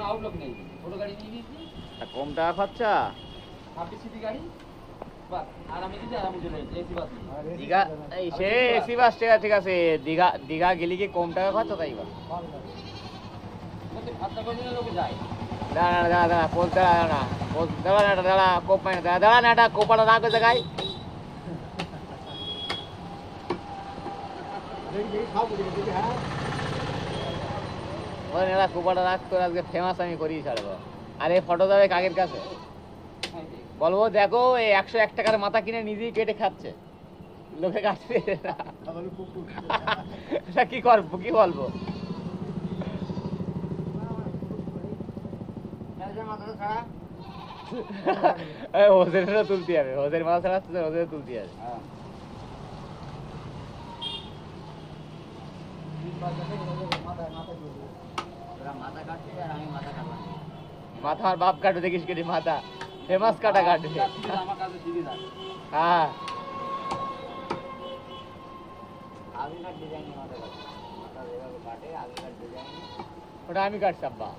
Outlook নেই, ছোট গাড়ি নিয়ে নিয়েছি। কম টাকা খরচা। 26 সিসি গাড়ি, বাস। আর আমি যদি আরামে চলে যাই, এসি বাস নিয়ে। দীঘা এই সে এসি বাস ঠিক আছে, দীঘা গেলে কি কম টাকা খরচা তাই বল? বলতে খরচা করে দিলে লোকে যায়। দাঁড়া দাঁড়া দাঁড়া পোজ দাঁড়া না, পোজ দাঁড়া না, দাঁড়া কোপ পাই না, দাঁড়া না, এটা কোপাটা রাখো জায়গায়। ওই নেড়া কোপাটা রাখ, তোর আজকে ফেমাস আমি করি ছাড়বো। আর এই ফটো যাবে কাকের কাছে, বলবো দেখো এই 101 টাকার মাথা কিনে নিজেই কেটে খাচ্ছে, লোকে কাটছে না। কি করবো, কি বলবো? ওজেরটা তুলতে হবে, ওজের মাথা ছাড়া ওজের তুলতে হবে। মাথা আর বাপ কাটবে, দেখিস কেটে মাথা ফেমাস কাটা কাটবে। হ্যাঁ ওটা আমি কাটছি আব্বা,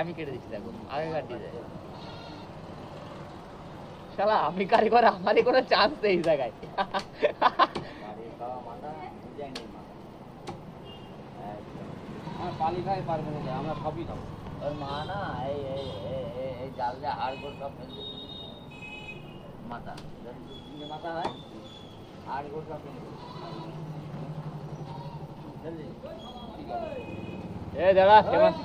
আমি কেটে দিচ্ছি, দেখো আগেকার ডিজাইন। শালা আমি কারিগর, আমারই কোনো চান্স নেই এই জায়গায়। পালি খাই পারবো না, আমরা সবই খাবো। ওর মা না এই জাল দিয়ে হাড় গোড় সব ফেলতে, মাথা মাথা হয়, হাড় গোড় সব ফেলে এ দাদা ফেমাস।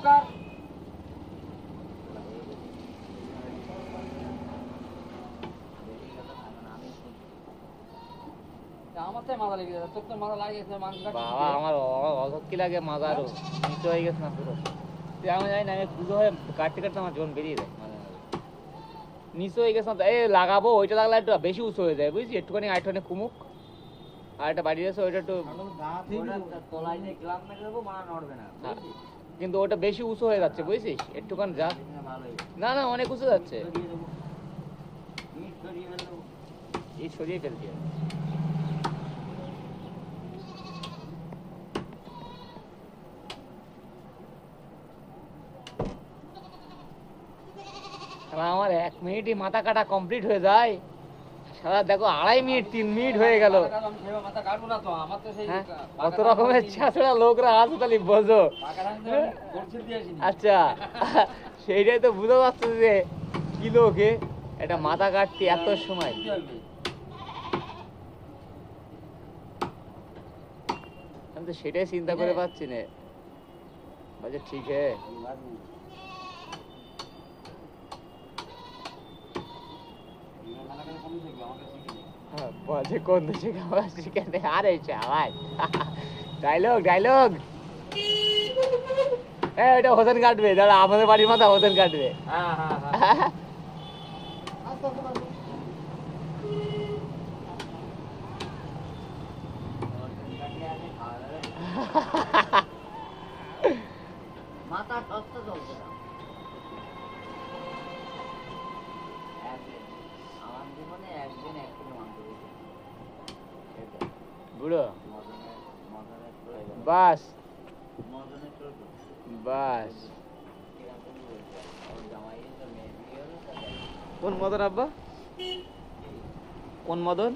আমার তো মাথা লেগে যাচ্ছে, তোর তো মাথা লাগিয়েছে মাংস কাটতে। বাবা আমার অসক্তি লাগে, মাথা আরো নিচে হয়ে গেছে না পুরো। তুই আমি জানি না, আমি পুজো হয়ে কাটতে কাটতে আমার জন বেরিয়ে যায়, নিচে হয়ে গেছে না। এই লাগাবো, ওইটা লাগলে একটু বেশি উঁচু হয়ে যায় বুঝছি, একটুখানি আইটনে কুমুক আর একটা বাড়ি আছে, ওইটা একটু তলায় দিয়ে গ্লাম মেরে দেবো, মা নড়বে না, কিন্তু ওটা বেশি উঁচু হয়ে যাচ্ছে বুঝছিস, একটুখানি যা। না না অনেক উঁচু যাচ্ছে, এই সরিয়ে ফেলতে হবে। আমার 1 মিনিটই মাথা কাটা কমপ্লিট হয়ে যায়, সারা দেখো 2.5 মিনিট 3 মিনিট হয়ে গেল। মাথা কাটবো না তো, আমার তো সেই কত রকমের ছাড়া লোকরা আছে, তাহলে বোঝো। আচ্ছা সেইটাই তো বুঝতে পারছো যে কি লোকে এটা মাথা কাটতে এত সময়। আমি তো সেটাই চিন্তা করে পাচ্ছি না, বাজে ঠিক है। বাজে কোন দেশে খাওয়া শিখে? আরে চাওয়াই ডায়লগ ডায়লগ। এটা হোসেন কাটবে, দাঁড়া আমাদের বাড়ির মাথা হোসেন কাটবে। মাথা টস্ত চলছে না আমার জীবনে, একদিন একদিন মাংস বুড়ো বাস বাস। কোন মদন আব্বা, কোন মদন?